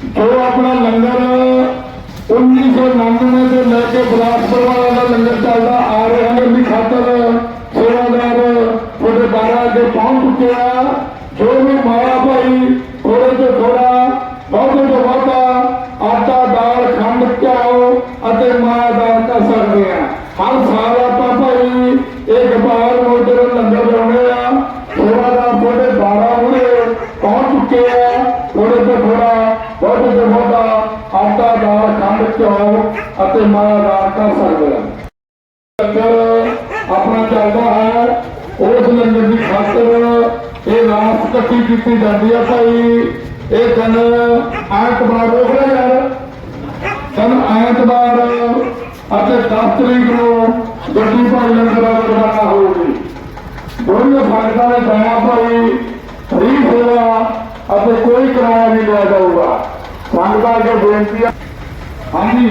जो अपना लंगर 1999 से लेके बिलासपुर वाला लंगर चलता आ रहा है की खातर सेवादार थोड़े 12 अगे पहुंच चुके हैं। जो भी माया भाई थोड़े तो थोड़ा बहुत तो बहुत आटा दाल खंड घ्याओ माया दान कर सकते हैं। हर साल आप भाई एक बार मोटे लंगर लाने सेवादार थोड़े 12 मुड़े पहुंच चुके हैं। थोड़े तो थोड़ा बहुत तो बहुत आटा दाल खंड घ्याओ माया दान कर सकते हैं। लंगर अपना चलता है उस लंगर की खातर ये रात कट्ठी की जाती है भाई। ये दिन ऐतवार रोक रहे यार दिन ऐतवार 10 तरीक को गड्डी भाई लंगर रवाना होगी। दोनों संगतां ने जाना भाई फ्री सेवा कोई किराया नहीं लिया जाऊगा। संगतां के बेनती हाँ जी